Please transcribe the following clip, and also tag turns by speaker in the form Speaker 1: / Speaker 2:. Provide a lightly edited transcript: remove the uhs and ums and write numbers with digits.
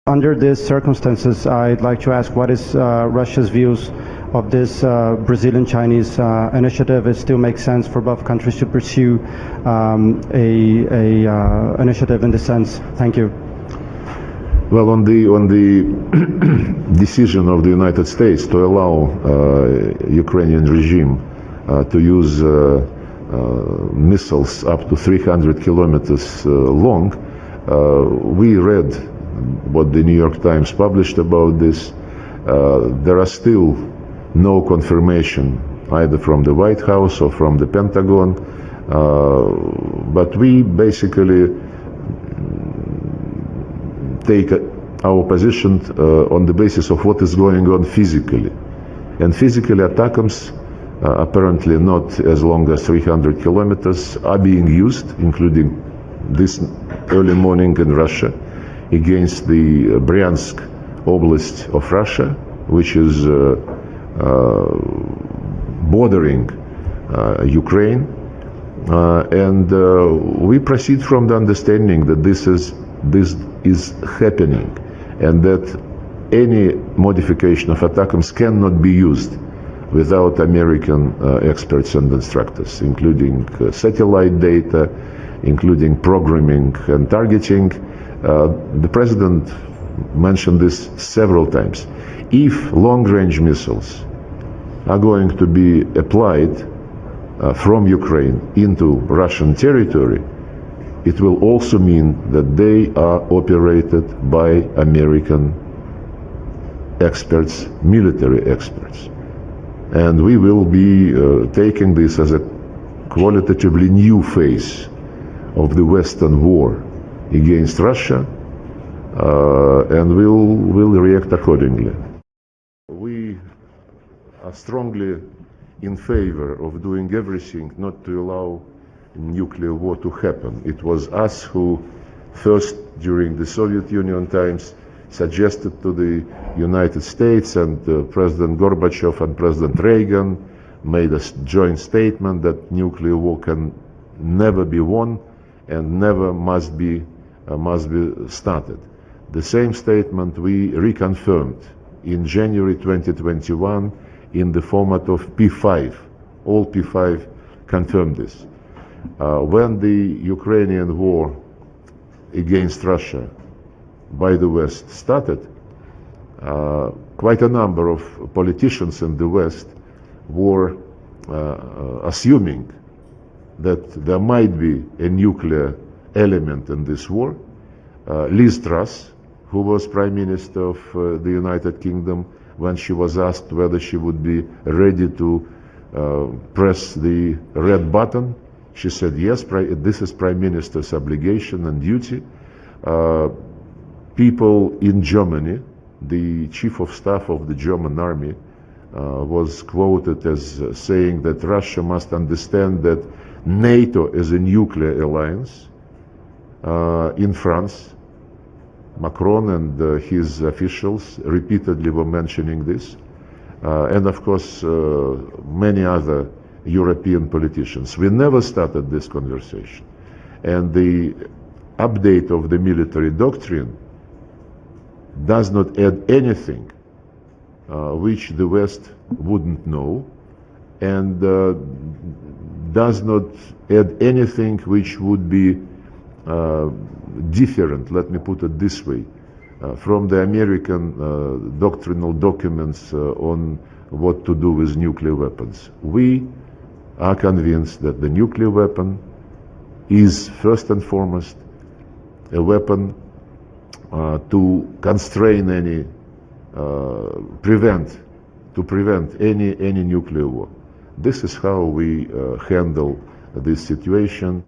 Speaker 1: Under these circumstances, I'd like to ask what is Russia's views of this Brazilian-Chinese initiative? It still makes sense for both countries to pursue a initiative in this sense. Thank you.
Speaker 2: Well, on the decision of the United States to allow Ukrainian regime to use missiles up to 300 kilometers long, we read what the New York Times published about this. There are still no confirmation either from the White House or from the Pentagon, but we basically take our position on the basis of what is going on physically. And physically, ATACMS, apparently not as long as 300 kilometers, are being used, including this early morning in Russia, against the Bryansk Oblast of Russia, which is bordering Ukraine. And we proceed from the understanding that this is happening, and that any modification of ATACMS cannot be used without American experts and instructors, including satellite data, including programming and targeting. The President mentioned this several times. If long-range missiles are going to be applied from Ukraine into Russian territory, it will also mean that they are operated by American experts, military experts. And we will be taking this as a qualitatively new phase of the Western war against Russia, and we'll react accordingly. We are strongly in favor of doing everything not to allow nuclear war to happen. It was us who first, during the Soviet Union times, suggested to the United States, and President Gorbachev and President Reagan made a joint statement that nuclear war can never be won and never must be started. The same statement we reconfirmed in January 2021 in the format of P5. All P5 confirmed this. When the Ukrainian war against Russia by the West started, quite a number of politicians in the West were assuming that there might be a nuclear element in this war. Liz Truss, who was Prime Minister of the United Kingdom, when she was asked whether she would be ready to press the red button, she said, yes, this is Prime Minister's obligation and duty. People in Germany, the Chief of Staff of the German Army, was quoted as saying that Russia must understand that NATO is a nuclear alliance. In France, Macron and his officials repeatedly were mentioning this. And of course, many other European politicians. We never started this conversation. And the update of the military doctrine does not add anything which the West wouldn't know, and does not add anything which would be different, let me put it this way, from the American doctrinal documents on what to do with nuclear weapons. We are convinced that the nuclear weapon is first and foremost a weapon to constrain any, prevent any nuclear war. This is how we handle this situation.